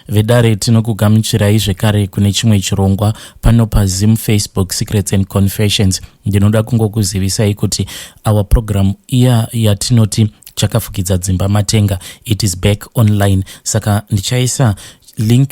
Vedare tinokugamuchirai zvekare kune chimwe chirongwa pano paZim Facebook Secrets and Confessions. Ndinoda kungokuzivisai kuti our program iya yatinoti chakafukidza dzimba matenga, it is back online. Saka ndichaisa link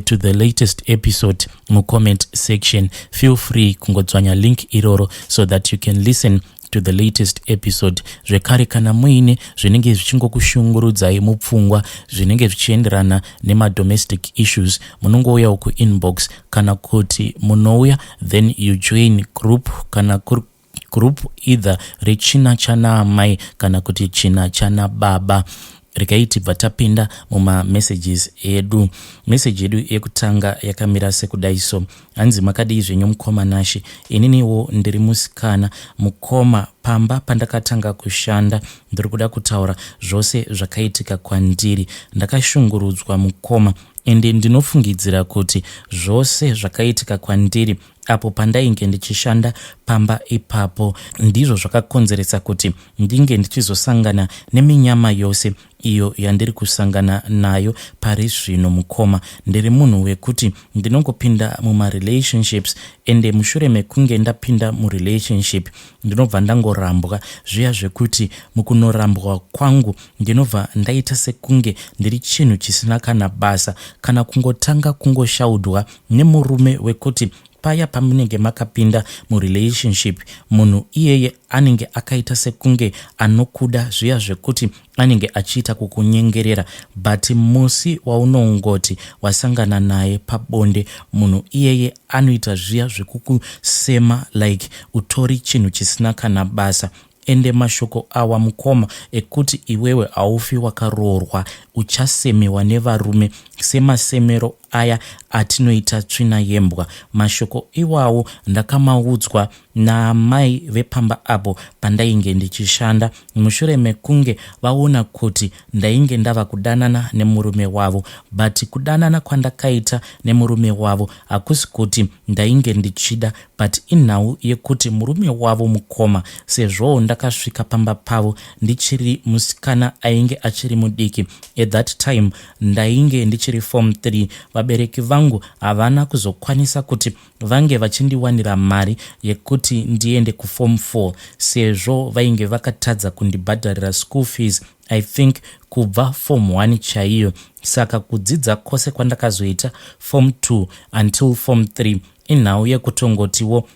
to the latest episode mu comment section. Feel free kungodzvanya link iroro so that you can listen to the latest episode. Zvekare kana muine zvinenge zvichingokushungurudzai mupfungwa, zvinenge zvichienderana nema-domestic issues, munongouya ku inbox. Kana kuti munouya then you join group, kana group either rechina chana amai kana kuti china chana baba. Regai tibva tapinda muma messages edu. Message yedu yekutanga yakamira sekudai so: hanzi makadii zvenyu mukoma Nashi, ininiwo ndiri musikana mukoma. Pamba pandakatanga kushanda ndiri kuda kutaura zvose zvakaitika kwandiri. Ndakashungurudzwa mukoma, ende ndinofungidzira kuti zvose zvakaitika kwandiri apo pandainge ndichishanda pamba ipapo ndizvo zvakakonzeresa kuti ndinge ndichizosangana neminyama yose iyo yandiri kusangana nayo pari zvino mukoma. Ndiri munhu wekuti ndinongopinda muma relationships, ende mushure mekunge ndapinda murelationship ndinobva ndangorambwa zviya zvekuti mukunorambwa kwangu ndinobva ndaita sekunge ndiri chinhu chisina kana basa, kana kungotanga kungoshaudwa nemurume wekuti paya pamunenge makapinda murelationship munhu iyeye anenge akaita sekunge anokuda zviya zvekuti anenge achiita kukunyengerera, but musi waunongoti wasangana naye pabonde munhu iyeye anoita zviya zvekukusema like utori chinhu chisina kana basa. Ende mashoko awa mukoma ekuti iwewe haufi wakaroorwa, uchasemewa nevarume semasemero aya atinoita tsvina yembwa. Mashoko iwawo ndakamaudzwa naamai vepamba apo pandainge ndichishanda. Mushure mekunge vaona kuti ndainge ndava kudanana nemurume wavo, but kudanana kwandakaita nemurume wavo hakusi kuti ndainge ndichida, but inhau yekuti murume wavo mukoma, sezvo ndakasvika pamba pavo ndichiri musikana ainge achiri mudiki. At that time ndainge ndichiri form 3. Vabereki vangu havana kuzokwanisa kuti vange vachindiwanira mari yekuti ndiende kuform 4, sezvo vainge vakatadza kundibhadharira school fees I think kubva form 1 chaiyo. Saka kudzidza kwose kwandakazoita form 2 until form 3 inhau yekutongotiwo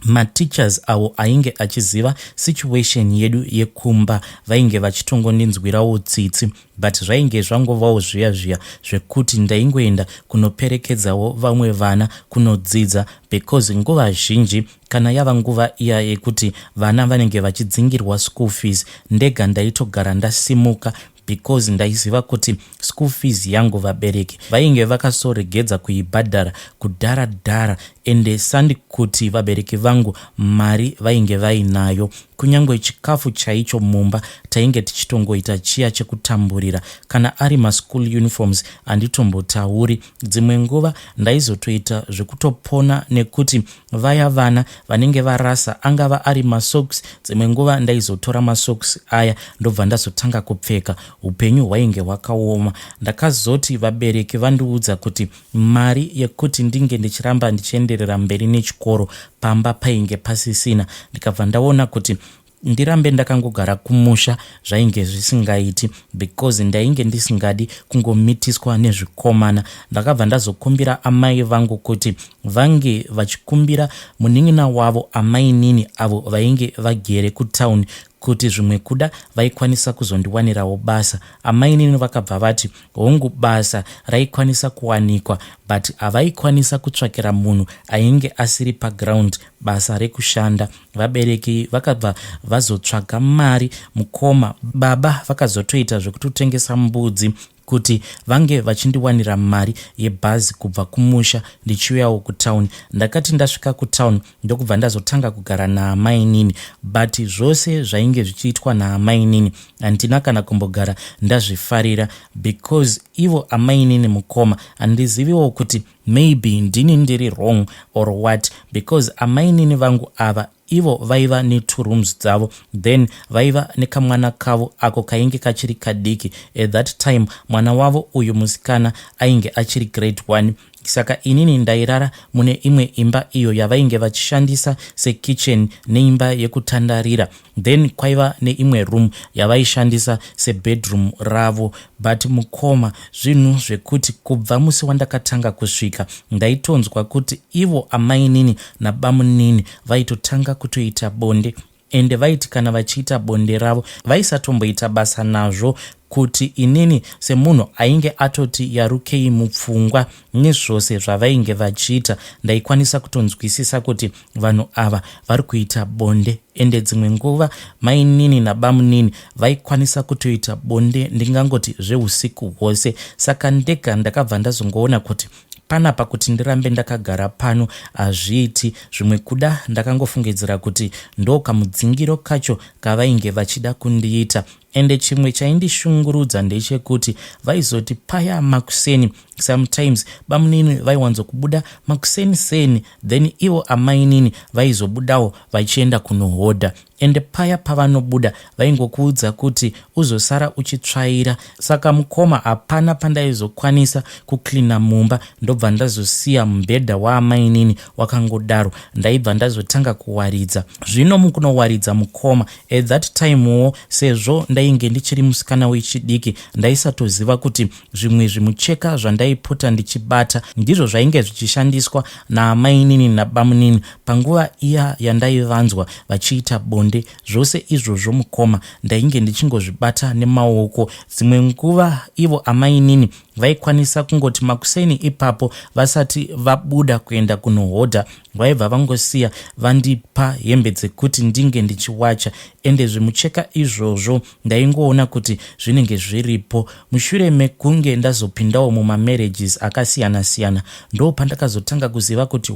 mateachers avo ainge achiziva situation yedu yekumba vainge vachitongondinzwirawo tsitsi, but zvainge zvangovawo zviya zvekuti ndaingoenda kunoperekedzawo vamwe vana kunodzidza, because nguva zhinji kana yava nguva iya yekuti vana vanenge vachidzingirwa school fees ndega ndaitogara ndasimuka, because ndaiziva kuti school fees yangu vabereki vainge vakasoregedza kuibhadhara kudhara, ende sandi kuti vabereki vangu mari vainge vainayo. Kunyange chikafu chaicho mumba tainge tichitongoita chiya chekutamburira. Kana ari maschool uniforms handitombotauri. Dzimwe nguva ndaizotoita zvekutopona nekuti vaya vana vanenge varasa angava ari masocks, dzimwe nguva ndaizotora masocks aya ndobva ndazotanga kupfeka. Upenyu hwainge hwakaoma. Ndakazoti vabereki vandiudza kuti mari yekuti ndinge ndichiramba ndichienderera mberi nechikoro pamba painge pasisina. Ndikabva ndaona kuti ndirambe ndakangogara kumusha zvainge zvisingaiti, because ndainge ndisingadi kungomitiswa nezvikomana. Ndakabva ndazokumbira amai vangu kuti vange vachikumbira munin'ina wavo amai nini avo vainge vagere kutauni kuti zvimwe kuda vaikwanisa kuzondiwanirawo basa. Amai nini vakabva vati hongu basa raikwanisa kuwanikwa, but havaikwanisa kutsvakira munhu ainge asiri paground basa rekushanda. Vabereki vakabva vazotsvaga mari mukoma. Baba vakazotoita zvekutotengesa mbudzi kuti vange vachindiwanira mari yebhazi kubva kumusha ndichiuyawo kutauni. Ndakati ndasvika kutauni ndokubva ndazotanga kugara naamai nini, but zvose zvainge zvichiitwa naamai nini handina kana kumbogara ndazvifarira, because ivo amai nini mukoma handiziviwo kuti maybe ndini ndiri wrong or what, because amai nini vangu ava ivo vaiva ne2 rooms dzavo, then vaiva nekamwana kavo ako kainge kachiri kadiki. At that time mwana wavo uyu musikana ainge achiri grade 1. Saka inini ndairara mune imwe imba iyo yavainge vachishandisa sekitchen neimba yekutandarira, then kwaiva neimwe room yavaishandisa sebedroom ravo. But mukoma, zvinhu zvekuti kubva musi wandakatanga kusvika ndaitonzwa kuti ivo amai nini nabamunini vaitotanga kutoita bonde, ende vaiti kana vachiita bonde ravo vaisatomboita basa nazvo, kuti inini semunhu ainge atoti yarukei mupfungwa nezvose zvavainge vachiita ndaikwanisa kutonzwisisa kuti vanhu ava vari kuita bonde. Ende dzimwe nguva mainini nabamunini vaikwanisa kutoita bonde ndingangoti zveusiku hwose. Saka ndega ndakabva ndazongoona kuti panapa kuti ndirambe ndakagara pano hazviiti, zvimwe kuda ndakangofungidzira kuti ndo kamudzingiro kacho kavainge vachida kundiita. Ende chimwe chaindishungurudza ndechekuti vaizoti paya makuseni sometimes bamunini vaiwanzo kubuda makuseni, then ivo amainini vaizobudawo vachienda kunohodha. Ende paya pavanobuda vaingokuudza kuti uzosara uchitsvaira. Saka mukoma hapana pandaizokwanisa kuklina mumba, ndobva ndazosiya mubhedha waamainini wakangodaro, ndaibva ndazotanga kuwaridza. Zvino mukunowaridza mukoma, at that timewo sezvo ndainge ndichiri musikana wechidiki ndaisatoziva kuti zvimwe zvimucheka zvandaipota ndichibata ndizvo zvainge zvichishandiswa naamainini nabamunini panguva iya yandaivanzwa vachiita bonde. Zvose izvozvo mukoma ndainge ndichingozvibata nemaoko. Dzimwe nguva ivo amainini vaikwanisa kungoti makuseni ipapo vasati vabuda kuenda kunohodha vaibva vangosiya vandipa hembe dzekuti ndinge ndichiwacha. Ende zvimucheka izvozvo ndaingoona kuti zvinenge zviripo. Mushure mekunge ndazopindawo mumamarriages akasiyana-siyana ndo pandakazotanga kuziva kuti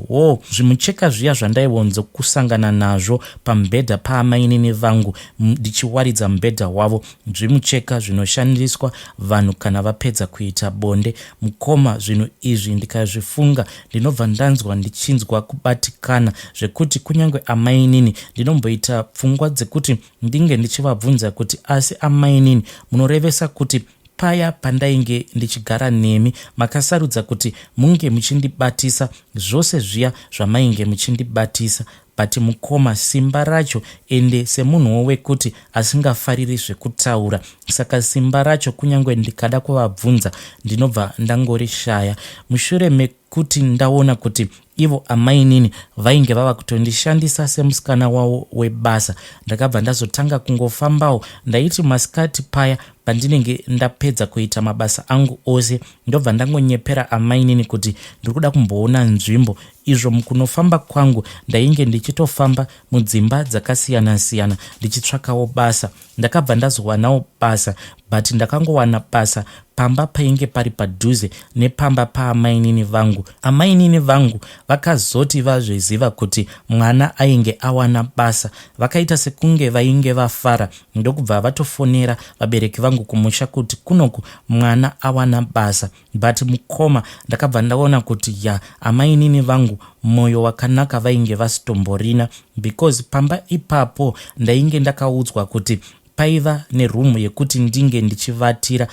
zvimucheka zviya zvandaiwanzo kusangana nazvo pamubhedha paamainini vangu ndichiwaridza mubhedha wavo, zvimucheka zvinoshandiswa vanhu kana vapedza kuita bonde. Mukoma, zvinhu izvi ndikazvifunga ndinobva ndanzwa ndichinzwa kubatikana zvekuti kunyange amainini ndinomboita pfungwa dzekuti ndinge ndichivabvunza kuti asi amainini munorevesa kuti paya pandainge ndichigara nemi makasarudza kuti munge muchindibatisa zvose zviya zvamainge muchindibatisa? But mukoma, simba racho, ende semunhu wekuti asingafariri zvekutaura, saka simba racho kunyange ndikada kuvabvunza ndinobva ndangorishaya. Mushure mekuti ndaona kuti ivo amainini vainge vava kutondishandisa semusikana wavo webasa, ndakabva ndazotanga kungofambawo. Ndaiti masikati paya pandinenge ndapedza kuita mabasa angu ose ndobva ndangonyepera amainini kuti ndiri kuda kumboona nzvimbo. Izvo mukunofamba kwangu ndainge ndichitofamba mudzimba dzakasiyana-siyana ndichitsvakawo basa. Ndakabva ndazowanawo basa, but ndakangowana basa pamba painge pari padhuze nepamba paamainini vangu. Amainini vangu vakazoti vazviziva kuti mwana ainge awana basa, vakaita sekunge vainge vafara, ndokubva vatofonera vabereki vangu kumusha kuti kunoku mwana awana basa. But mukoma, ndakabva ndaona kuti amainini vangu moyo wakanaka vainge vasitomborina, because pamba ipapo ndainge ndakaudzwa kuti paiva nerumu yekuti ndinge ndichivatira.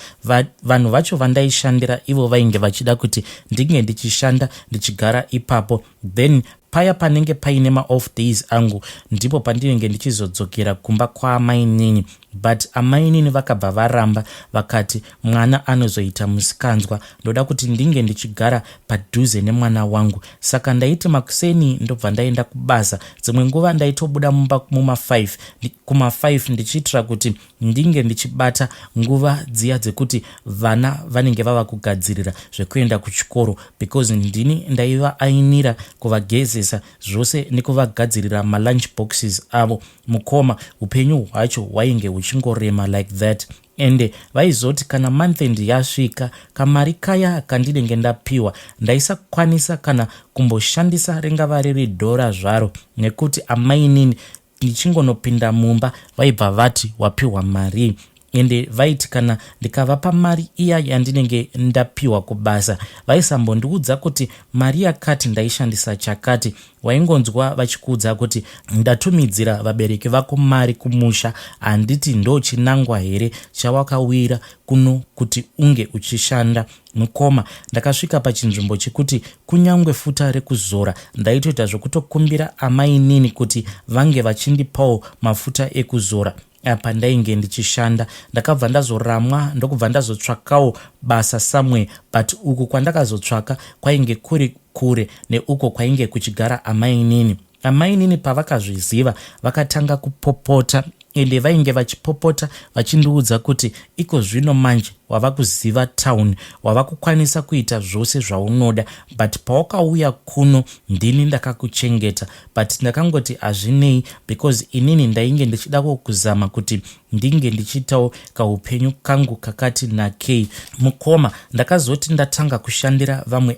Vanhu vacho vandaishandira ivo vainge vachida kuti ndinge ndichishanda ndichigara ipapo, then paya panenge paine maoff days angu ndipo pandinenge ndichizodzokera kumba kwaamainini. But amainini vakabva varamba vakati mwana anozoita musikanzwa, ndoda kuti ndinge ndichigara padhuze nemwana wangu. Saka ndaiti makuseni ndobva ndaenda kubasa. Dzimwe nguva ndaitobuda mumba kuma5 ndichiitira kuti ndinge ndichibata nguva dziya dzekuti vana vanenge vava kugadzirira zvekuenda kuchikoro, because ndini ndaiva ainira kuvagezesa zvose nekuvagadzirira malunch boxes avo. Mukoma, upenyu hwacho hwainge huchingorema like that. Ende vaizoti kana month end yasvika, kamari kaya kandinenge ndapiwa ndaisakwanisa kana kumboshandisa ringava riri $1 zvaro, nekuti amainini ndichingonopinda mumba vaibva vati wapiwa mari. ende vaiti kana ndikavapa mari iya yandinenge ndapiwa kubasa vaisambondiudza kuti mari yakati ndaishandisa chakati. Waingonzwa vachikuudza kuti ndatumidzira vabereki vako mari kumusha, handiti ndo chinangwa here chawakawira kuno kuti unge uchishanda. Mukoma, ndakasvika pachinzvimbo chekuti kunyangwe futa rekuzora ndaitoita zvokutokumbira amai nini kuti vange vachindipawo mafuta ekuzora apa ndainge ndichishanda. Ndakabva ndazoramwa ndokubva ndazotsvakawo basa somewhere, but uku kwandakazotsvaka kwainge kuri kure neuko kwainge kuchigara amai nini. Amai nini pavakazviziva vakatanga kupopota, ende vainge vachipopota vachindiudza kuti iko zvino manje wava kuziva town, wava kukwanisa kuita zvose zvaunoda, but pawakauya kuno ndini ndakakuchengeta. But ndakangoti hazvinei, because inini ndainge ndichida kuzama kuti ndinge ndichitawo kaupenyu kangu kakati nakei. Mukoma, ndakazoti ndatanga kushandira vamwe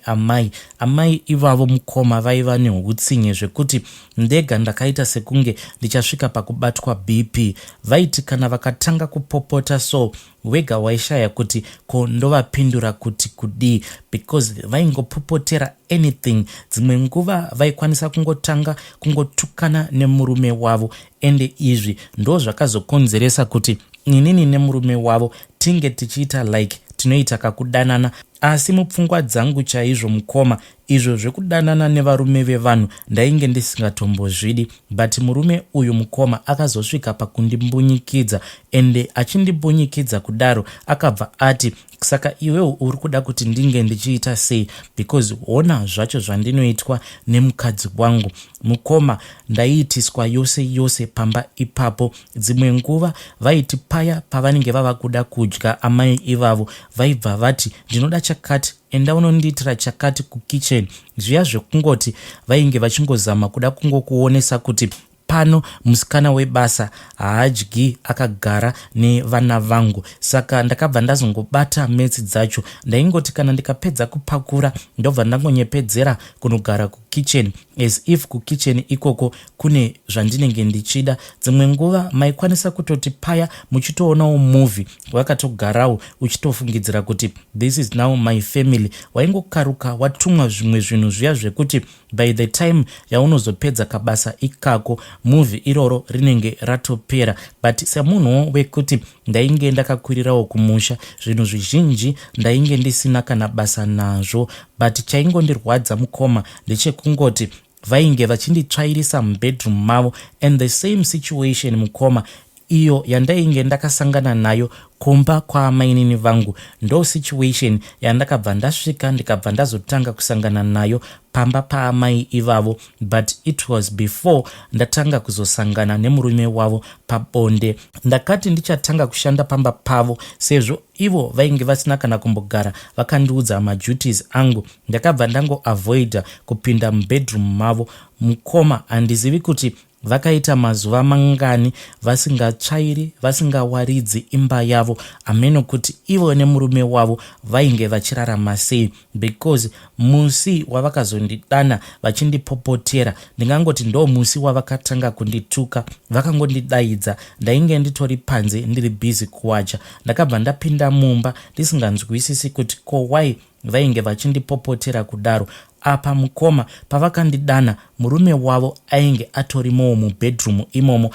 amai ivavo mukoma vaiva neutsinye zvekuti ndega ndakaita sekunge ndichasvika pakubatwa BP. Vaiti kana vakatanga kupopota so wega waishaya kuti ko ndovapindura kuti kudii, because vaingopopotera anything. Dzimwe nguva vaikwanisa kungotanga kungotukana nemurume wavo, ende izvi ndo zvakazokonzeresa kuti inini nemurume wavo tinge tichiita like tinoita kakudanana. Asi mupfungwa dzangu chaizvo mukoma, izvo zvekudanana nevarume vevanhu ndainge ndisingatombozvidi, but murume uyu mukoma akazosvika pakundimbunyikidza, ende achindibunyikidza kudaro akabva ati, saka iwewo uri kuda kuti ndinge ndichiita sei, because ona zvacho zvandinoitwa nemukadzi wangu. Mukoma, ndaiitiswa yose pamba ipapo. Dzimwe nguva vaiti paya pavanenge vava kuda kudya amai ivavo vaibva vati ndinoda chakati, enda unondiitira chakati kukitchen. Zviya zvekungoti vainge vachingozama kuda kungokuonesa kuti pano musikana webasa haadyi akagara nevana vangu. Saka ndakabva ndazongobata metsi dzacho. Ndaingoti kana ndikapedza kupakura ndobva ndangonyepedzera kunogara kukitchen, as if kukitchen ikoko kune zvandinenge ndichida. Dzimwe nguva maikwanisa kutoti paya muchitoonawo movie wakatogarawo uchitofungidzira kuti this is now my family. Waingokaruka watumwa zvimwe zvinhu zviya zvekuti by the time yaunozopedza kabasa ikako movie iroro rinenge ratopera. But semunhu wekuti ndainge ndakakwirirawo kumusha, zvinhu zvizhinji ndainge ndisina kana basa nazvo, but chaingondirwadza mukoma ndechekungoti vainge vachinditsvairisa mubedroom mavo, and the same situation mukoma iyo yandainge ndakasangana nayo kumba kwaamainini vangu ndo situation yandakabva ndasvika ndikabva ndazotanga kusangana nayo pamba paamai ivavo, but it was before ndatanga kuzosangana nemurume wavo pabonde. Ndakati ndichatanga kushanda pamba pavo sezvo ivo vainge vasina kana kumbogara vakandiudza maduties angu. Ndakabva ndangoavoida kupinda mubedroom mavo. Mukoma, handizivi kuti vakaita mazuva mangani vasingatsvairi vasingawaridzi imba yavo, ameno kuti ivo nemurume wavo vainge vachirarama sei, because musi wavakazondidana vachindipopotera ndingangoti ndo musi wavakatanga kundituka. Vakangondidaidza ndainge nditori panze ndiri busy kuwacha. Ndakabva ndapinda mumba ndisinganzwisisi kuti ko why vainge vachindipopotera kudaro. Apa mukoma, pavakandidana murume wavo ainge atorimowo mubedroom imomo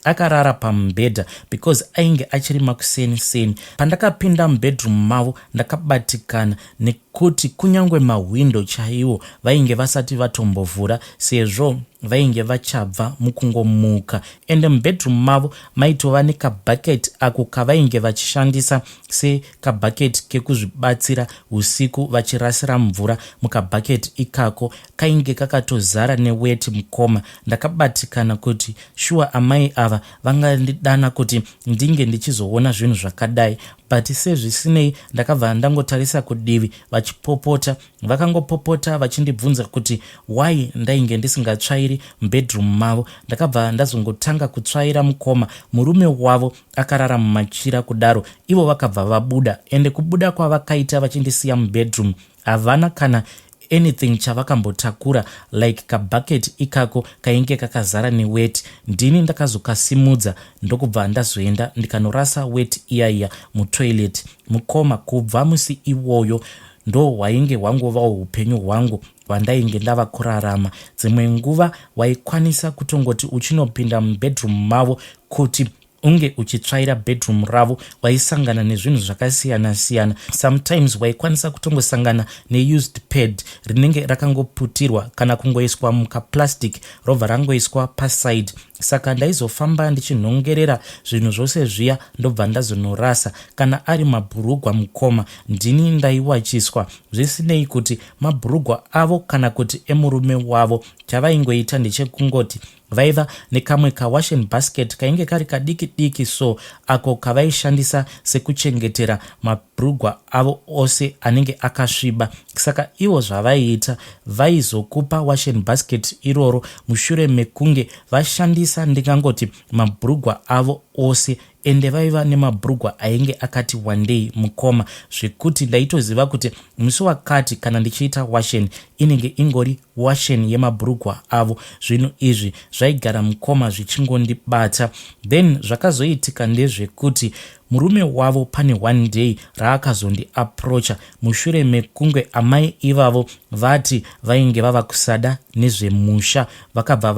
akarara pamubhedha, because ainge achiri makuseni. Pandakapinda mubedroom mavo ndakabatikana nekuti kunyangwe mahwindo chaiwo vainge vasati vatombovhura sezvo vainge vachabva mukungomuka, ende mubedroom mavo maitova nekabhaketi ako kavainge vachishandisa sekabhaketi kekuzvibatsira usiku vachirasira mvura. Mukabhaketi ikako kainge kakatozara neweti mukoma. Ndakabatikana kuti shuwa amai ava vangandidana kuti ndinge ndichizoona zvinhu zvakadai, but sezvisinei ndakabva ndangotarisa kudivi vachipopota. Vakangopopota vachindibvunza kuti why ndainge ndisingatsvairi mubedroom mavo. Ndakabva ndazongotanga kutsvaira mukoma. Murume wavo akarara mumachira kudaro, ivo vakabva vabuda, ende kubuda kwavakaita vachindisiya mubedroom havana kana anything chavakambotakura like kabhaketi ikako kainge kakazara neweti. Ndini ndakazokasimudza ndokubva ndazoenda ndikanorasa weti iyaiya mutoilet. Mukoma, kubva musi iwoyo ndo hwainge hwangovawo upenyu hwangu hwandainge ndava kurarama. Dzimwe nguva waikwanisa kutongoti uchinopinda mubedroom mavo kuti unge uchitsvaira bedroom ravo, waisangana nezvinhu zvakasiyana-siyana. Sometimes waikwanisa kutongosangana neused pad rinenge rakangoputirwa kana kungoiswa mukaplastic robva rangoiswa paside. Saka ndaizofamba ndichinhongerera zvinhu zvose zviya ndobva ndazonorasa. Kana ari mabhurugwa mukoma, ndini ndaiwachiswa, zvisinei kuti mabhurugwa avo kana kuti emurume wavo. Chavaingoita ndechekungoti vaiva nekamwe kawash and basket kainge kari kadiki diki so ako kavaishandisa sekuchengetera mabhurugwa avo ose anenge akasviba. Saka ivo zvavaiita, vaizokupa wash and basket iroro mushure mekunge vashandisa ndingangoti mabhurugwa avo ose. Ende vaiva nemabhurugwa ainge akati wandei mukoma, zvekuti ndaitoziva kuti musi wakati kana ndichiita washen inenge ingori washen yemabhurugwa avo. Zvinhu izvi zvaigara mukoma zvichingondibata. Then zvakazoitika ndezvekuti murume wavo pane one day raakazondi approacha mushure mekunge amai ivavo vati vainge vava kusada nezvemusha. Vakabva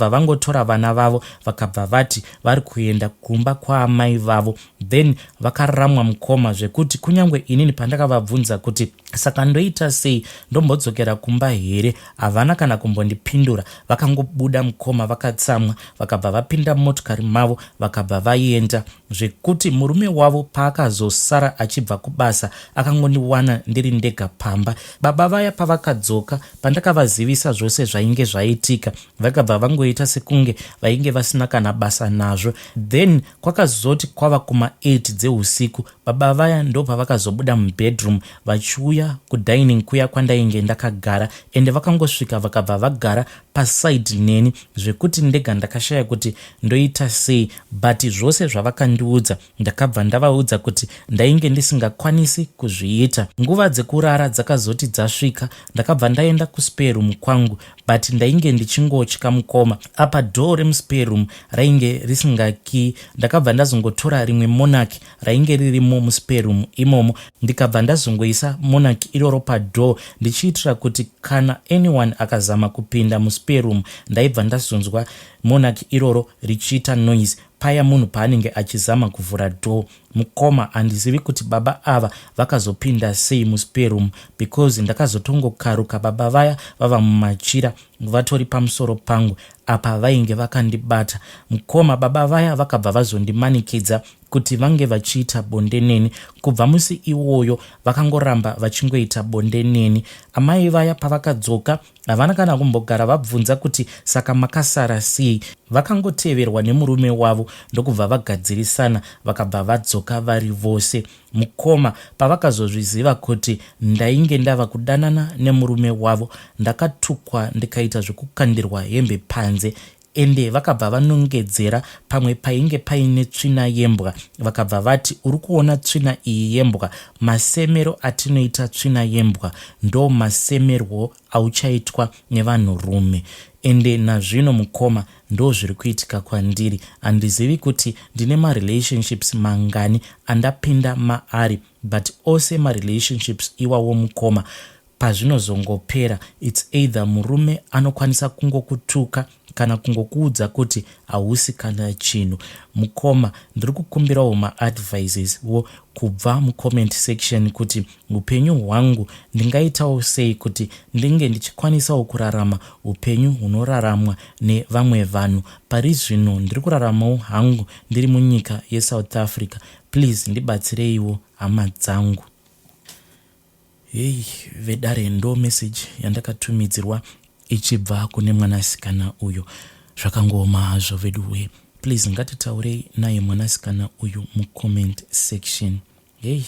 vangotora vana vavo vakabva vati vari kuenda kumba kwaamai vavo. Then vakaramwa mukoma zvekuti kunyange inini pandakavabvunza kuti saka ndoita sei, ndombodzokera kumba here, havana kana kumbondipindura. Vakangobuda mukoma vakatsamwa, vakabva vapinda motokari mavo vakabva vaenda. Zvekuti murume wavo paakazosara achibva kubasa akangondiwana ndiri ndega pamba. Baba vaya pavakadzoka, pandakavazivisa zvose zvainge zvaitika, vakabva vangoita sekunge vainge vasina kana basa nazvo. Then kwakazoti kwava kuma8 dzeusiku, baba vaya ndo pavakazobuda mubedroom vachiuya kudining kuya kwandainge ndakagara. Ende vakangosvika vakabva vagara paside neni, zvekuti ndega ndakashaya kuti ndoita sei. But zvose zvavakandiudza ndakabva ndavaudza kuti ndainge ndisingakwanisi kuzviita. Nguva dzekurara dzakazoti dzasvika, ndakabva ndaenda kuspare room kwangu, but ndainge ndichingotya mukoma. Apa door remuspare room rainge risingakii. Ndakabva ndazongotora rimwe monaki rainge ririmo muspare room imomo, ndikabva ndazongoisa monaki iroro padoor ndichiitira kuti kana anyone akazama kupinda muspare room ndaibva ndazonzwa monaki iroro richiita noise paya munhu paanenge achizama kuvhura door. Mukoma, handizivi kuti baba ava vakazopinda sei muspare room because ndakazotongokaruka baba vaya vava mumachira vatori pamusoro pangu apa vainge vakandibata. Mukoma, baba vaya vakabva vazondimanikidza kuti vange vachiita bonde neni. Kubva musi iwoyo vakangoramba vachingoita bonde neni. Amai vaya pavakadzoka havana kana kumbogara vabvunza kuti saka makasara sei. Vakangoteverwa nemurume wavo ndokubva vagadzirisana vakabva vadzoka vari vose. Mukoma, pavakazozviziva kuti ndainge ndava kudanana nemurume wavo, ndakatukwa ndikaita zvekukandirwa hembe panze. Ende vakabva vanongedzera pamwe painge paine tsvina yembwa. Vakabva vati, uri kuona tsvina iyi yembwa, masemero atinoita tsvina yembwa ndo masemerwo auchaitwa nevanhurume. Ende nazvino mukoma, ndo zviri kuitika kwandiri. Handizivi kuti ndine marelationships mangani andapinda maari, but ose marelationships iwawo mukoma pazvinozongopera, it's either murume anokwanisa kungokutuka kana kungokuudza kuti hausi kana chinhu. Mukoma, ndiri kukumbirawo maadvices wo kubva mucomment section kuti upenyu hwangu ndingaitawo sei kuti ndinge ndichikwanisawo kurarama upenyu hunoraramwa nevamwe vanhu. Pari zvino ndiri kuraramawo hangu ndiri munyika yeSouth Africa. Please ndibatsireiwo hama dzangu. Hey, vedare ndo message yandakatumidzirwa ichibva kune mwanasikana uyu. Zvakangoma hazvo veduwe. Please ngatitaurei naye mwanasikana uyu mucomment section. Hey.